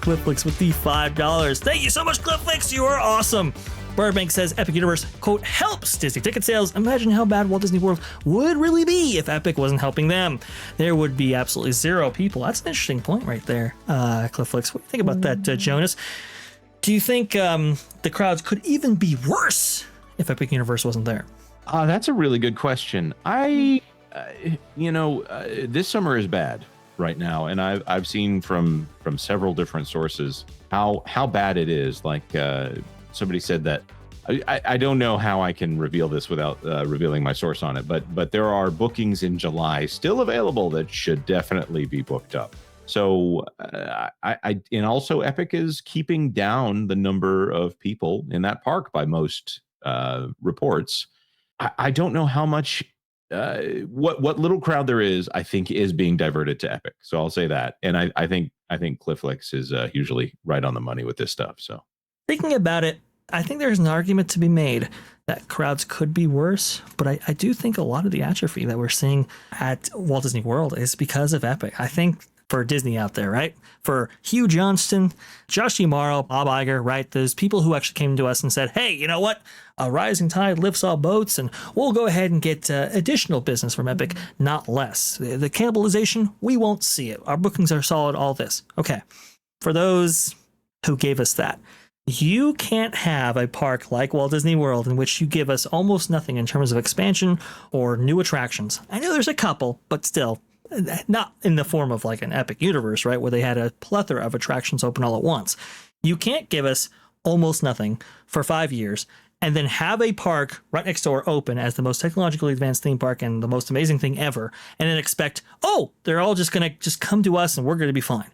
Clifflix with the $5. Thank you so much, Clifflix. You are awesome. Burbank says Epic Universe, quote, helps Disney ticket sales. Imagine how bad Walt Disney World would really be if Epic wasn't helping them. There would be absolutely zero people. That's an interesting point right there, Clifflix. What do you think about that, Jonas? Do you think the crowds could even be worse if Epic Universe wasn't there? That's a really good question. This summer is bad right now, and I've seen from several different sources how bad it is. Like somebody said that I don't know how I can reveal this without revealing my source on it, but there are bookings in July still available that should definitely be booked up. So and also Epic is keeping down the number of people in that park by most reports. I don't know how much what little crowd there is, I think, is being diverted to Epic. So I'll say that. And I think Clifflix is usually right on the money with this stuff. So thinking about it, I think there's an argument to be made that crowds could be worse, but I do think a lot of the atrophy that we're seeing at Walt Disney World is because of Epic. I think for Disney out there, right? For Hugh Johnston, Josh D'Amaro, Bob Iger, right? Those people who actually came to us and said, hey, you know what? A rising tide lifts all boats, and we'll go ahead and get additional business from Epic, not less. The cannibalization, we won't see it. Our bookings are solid, all this. Okay. For those who gave us that, you can't have a park like Walt Disney World in which you give us almost nothing in terms of expansion or new attractions. I know there's a couple, but still, not in the form of like an Epic Universe, right, where they had a plethora of attractions open all at once. You can't give us almost nothing for 5 years and then have a park right next door open as the most technologically advanced theme park and the most amazing thing ever, and then expect, oh, they're all just going to just come to us and we're going to be fine.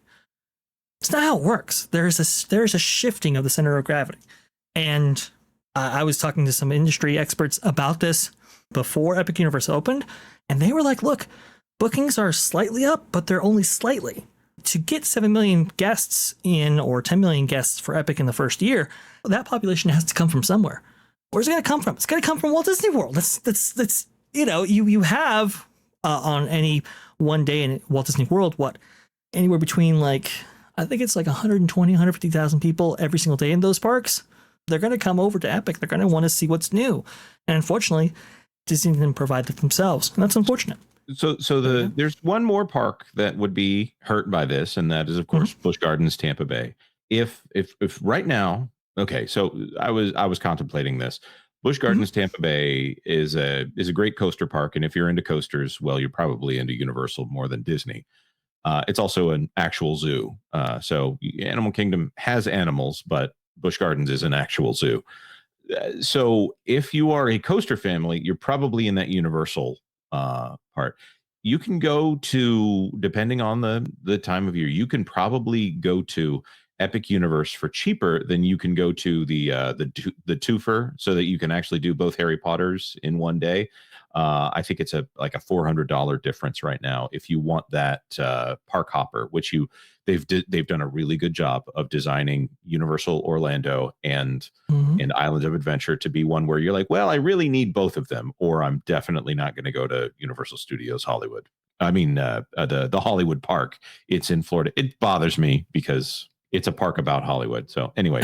It's not how it works. There's a shifting of the center of gravity. And I was talking to some industry experts about this before Epic Universe opened, and they were like, look, bookings are slightly up, but they're only slightly. To get 7 million guests in or 10 million guests for Epic in the first year, that population has to come from somewhere. Where's it going to come from? It's going to come from Walt Disney World. That's you have on any one day in Walt Disney World, anywhere between I think it's 120, 150,000 people every single day in those parks. They're going to come over to Epic. They're going to want to see what's new. And unfortunately, Disney didn't provide it themselves. And that's unfortunate. So there's one more park that would be hurt by this, and that is, of course, Busch Gardens, Tampa Bay. If right now, okay, so I was contemplating this. Busch Gardens, Tampa Bay is a great coaster park, and if you're into coasters, well, you're probably into Universal more than Disney. It's also an actual zoo. So Animal Kingdom has animals, but Busch Gardens is an actual zoo. So if you are a coaster family, you're probably in that Universal part. You can go to, depending on the time of year, you can probably go to Epic Universe for cheaper than you can go to the twofer, so that you can actually do both Harry Potters in one day. I think it's a $400 difference right now if you want that park hopper, which they've done a really good job of designing Universal Orlando and Islands of Adventure to be one where you're like, well, I really need both of them, or I'm definitely not going to go to Universal Studios Hollywood. I mean, the Hollywood Park. It's in Florida. It bothers me because it's a park about Hollywood. So anyway.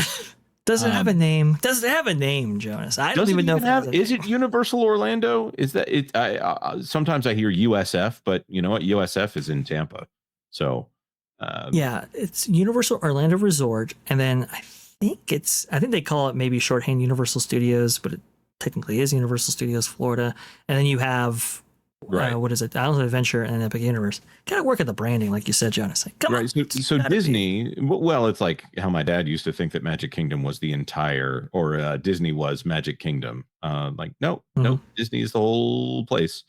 Does it have a name? Does it have a name, Jonas? I don't even know. Is it Universal Orlando? Is that it? Sometimes I hear USF, but you know what? USF is in Tampa. So yeah, it's Universal Orlando Resort, and then I think they call it maybe shorthand Universal Studios, but it technically is Universal Studios Florida. And then you have what is it? Islands of Adventure and Epic Universe. Gotta work at the branding, like you said, Jonas. Come on. So Disney, well, it's like how my dad used to think that Magic Kingdom was the entire, or Disney was Magic Kingdom. No, Disney is the whole place.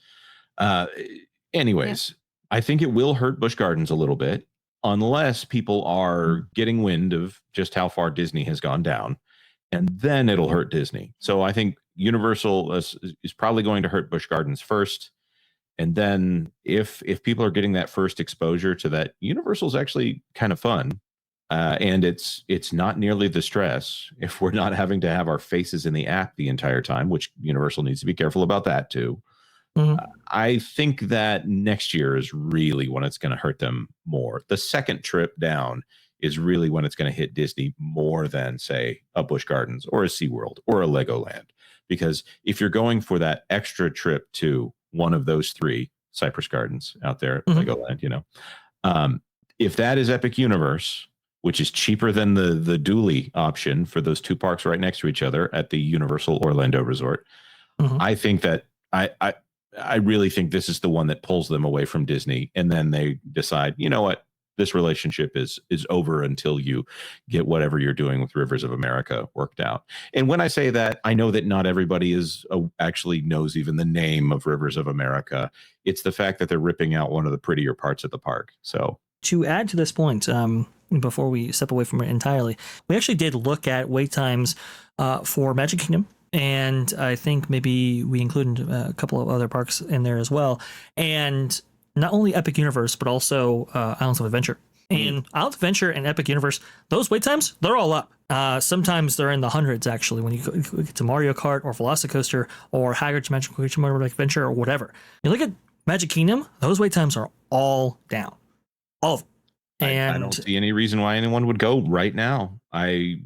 Anyways, I think it will hurt Busch Gardens a little bit, unless people are getting wind of just how far Disney has gone down, and then it'll hurt Disney. So I think Universal is probably going to hurt Busch Gardens first. And then if people are getting that first exposure to that, Universal is actually kind of fun. And it's not nearly the stress if we're not having to have our faces in the app the entire time, which Universal needs to be careful about that too. I think that next year is really when it's going to hurt them more. The second trip down is really when it's going to hit Disney more than, say, a Busch Gardens or a SeaWorld or a Legoland. Because if you're going for that extra trip to one of those three, Cypress Gardens out there, Legoland, if that is Epic Universe, which is cheaper than the dually option for those two parks right next to each other at the Universal Orlando Resort, I think that I really think this is the one that pulls them away from Disney, and then they decide, you know what, this relationship is over until you get whatever you're doing with Rivers of America worked out. And when I say that, I know that not everybody actually knows even the name of Rivers of America. It's the fact that they're ripping out one of the prettier parts of the park. So to add to this point, before we step away from it entirely, we actually did look at wait times for Magic Kingdom. And I think maybe we included a couple of other parks in there as well. And not only Epic Universe, but also Islands of Adventure. And Islands of Adventure and Epic Universe, those wait times, they're all up. Sometimes they're in the hundreds, actually, when you get to Mario Kart or Velocicoaster or Hagrid's Magical Creature Motorbike Adventure or whatever. You look at Magic Kingdom, those wait times are all down. All of them. And I don't see any reason why anyone would go right now. I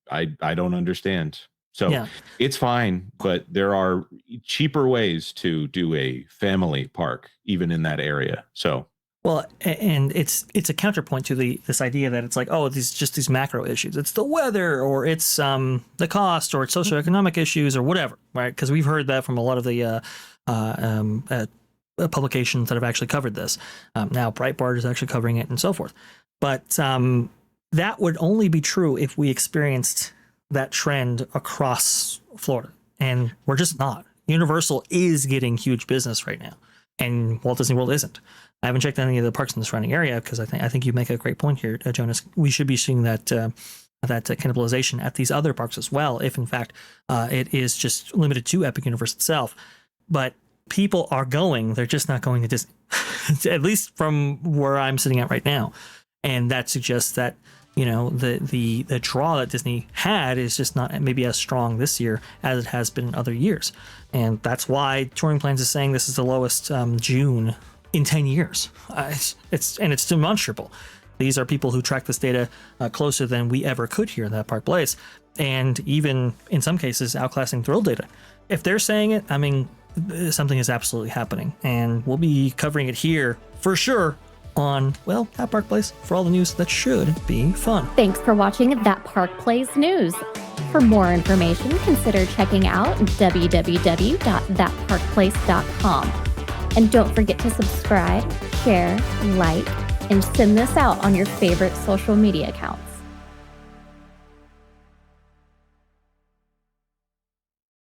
don't understand. So it's fine, but there are cheaper ways to do a family park, even in that area. So, well, and it's a counterpoint to this idea that it's like, oh, these macro issues. It's the weather, or it's the cost, or it's socioeconomic issues, or whatever, right? Because we've heard that from a lot of the publications that have actually covered this. Now, Breitbart is actually covering it, and so forth. But that would only be true if we experienced that trend across Florida, and we're just not. Universal is getting huge business right now, and Walt Disney World isn't. I haven't checked any of the parks in the surrounding area, because I think you make a great point here, Jonas. We should be seeing that cannibalization at these other parks as well, if in fact it is just limited to Epic Universe itself. But people are going; they're just not going to Disney, at least from where I'm sitting at right now, and that suggests that the draw that Disney had is just not maybe as strong this year as it has been in other years. And that's why Touring Plans is saying this is the lowest June in 10 years. It's demonstrable. These are people who track this data closer than we ever could here in that Park Place, and even in some cases outclassing Thrill data. If they're saying it, I mean, something is absolutely happening, and we'll be covering it here for sure on, well, That Park Place for all the news that should be fun. Thanks for watching That Park Place News. For more information, consider checking out www.thatparkplace.com. And don't forget to subscribe, share, like, and send this out on your favorite social media accounts.